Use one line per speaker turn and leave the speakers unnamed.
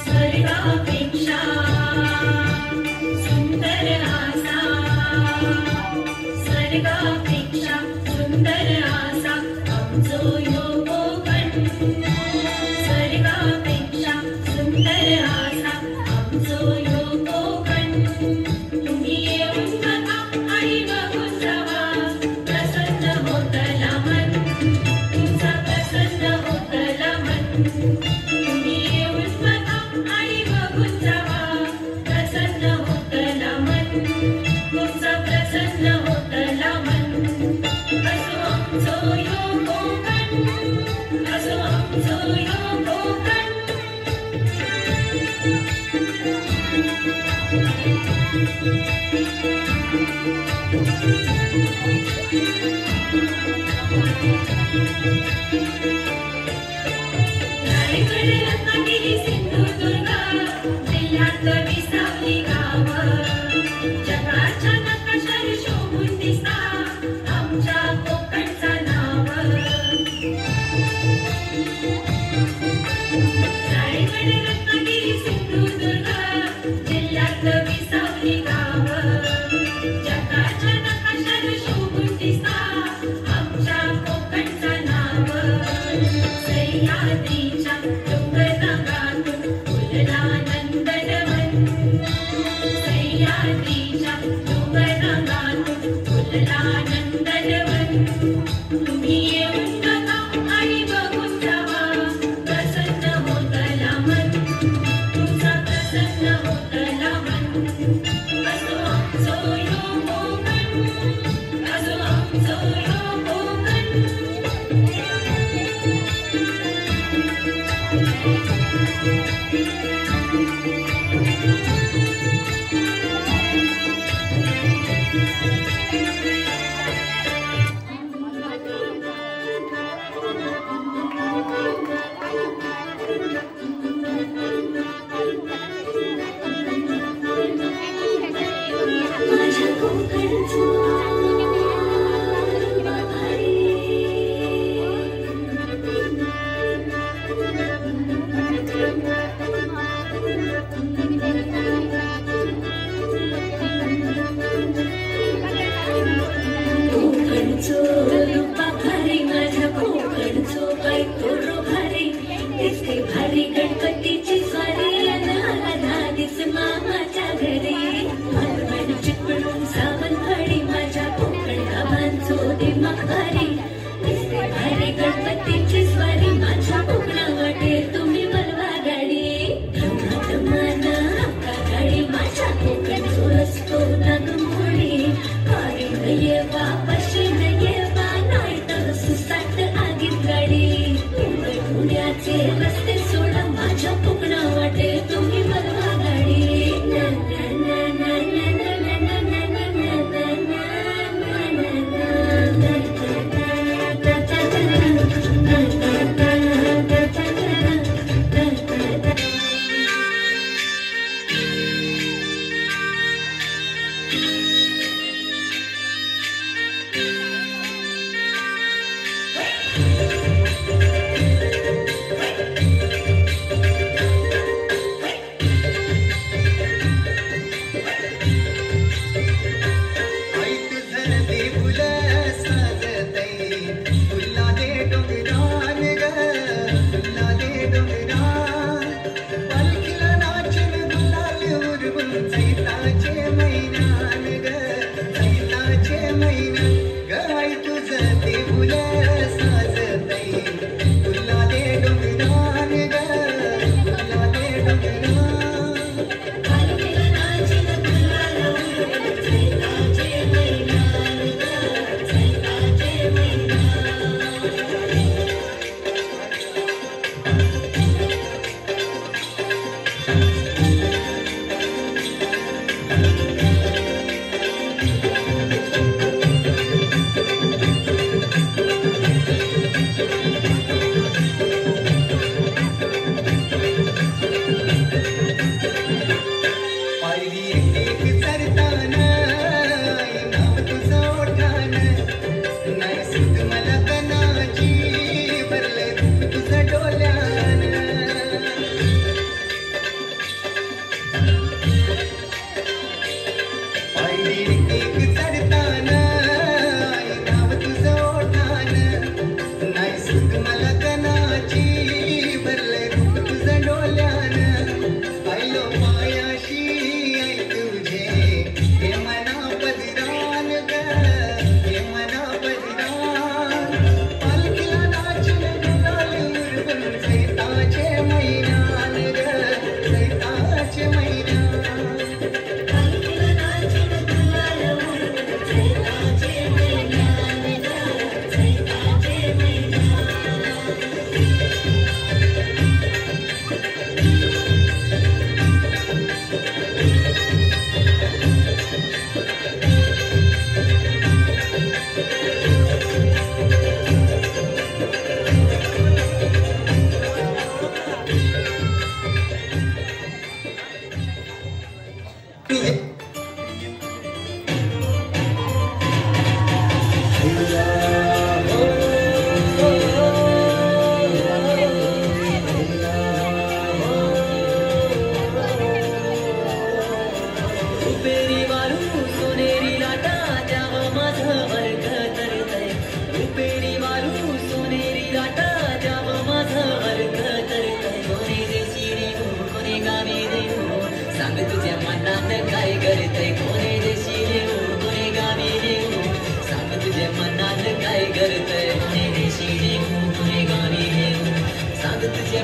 स्वर्गापेक्षा सुंदर आसा, स्वर्गापेक्षा सुंदर आसा आमचो ह्यो कोकण, स्वर्गापेक्षा सुंदर आसा आमचो ह्यो कोकण. तुम्ही येऊन बघा आणि बघून जावा, प्रसन्न होतला मन, तुमचा प्रसन्न होतला मन. तुम्ही येऊन बघा आणि बघून जावा, प्रसन्न होतला मन, तुमचा प्रसन्न होतला मन. असो आमचो ह्यो कोकण, असो आमचो ह्यो कोकण. रायगड, रत्नागिरी, सिंधुदुर्ग जिल्ह्यात विसावली गावं, जगाच्या नकाशावर शोभून दिसता आमच्या कोकणचा नाव. रायगड, रत्नागिरी, सिंधुदुर्ग जिल्ह्यात विसावली गावं, जगाच्या नकाशावर शोभून दिसता आमच्या कोकणचा नाव. सह्याद्रीच्या डोंगररांगातून फुलला नंदनवन, सह्याद्रीच्या डोंगररांगातून फुलला नंदनवन. तुम्ही येऊन बघा आणि बघून जावा, प्रसन्न होतला मन, तुमचा प्रसन्न होतला मन. असो आमचो ह्यो कोकण, असो आमचो ह्यो कोकण. माझ्या कोकणचं बहारी, कोकणचं रूपा भारी, माझ्या कोकणचं काय तोरो भारी. दिसते भारी गणपतीची स्वारी, आला धाडीस मामाच्या घरी. मालवण चिपळूण सावंतवाडी, माझ्या कोकण गावांचो दिमाग भारी. दिसते भारी गणपतीची स्वारी, माझ्या कोकणा वाटे तुम्ही बलवा गाडी. धमा धमाना हक्का गाडी, माझ्या कोकणचो रस्तो नागमोडी. कारीन येवा पश्चिम येवा, नाही तर सुसाट आगीत गाडी. मुंबई पुण्याचे रस्ते सोडा, माझ्या कोकणा वाटे तुम्ही बलवा गाडी. ना ना ना ना ना ना ना ना ना ना तुझे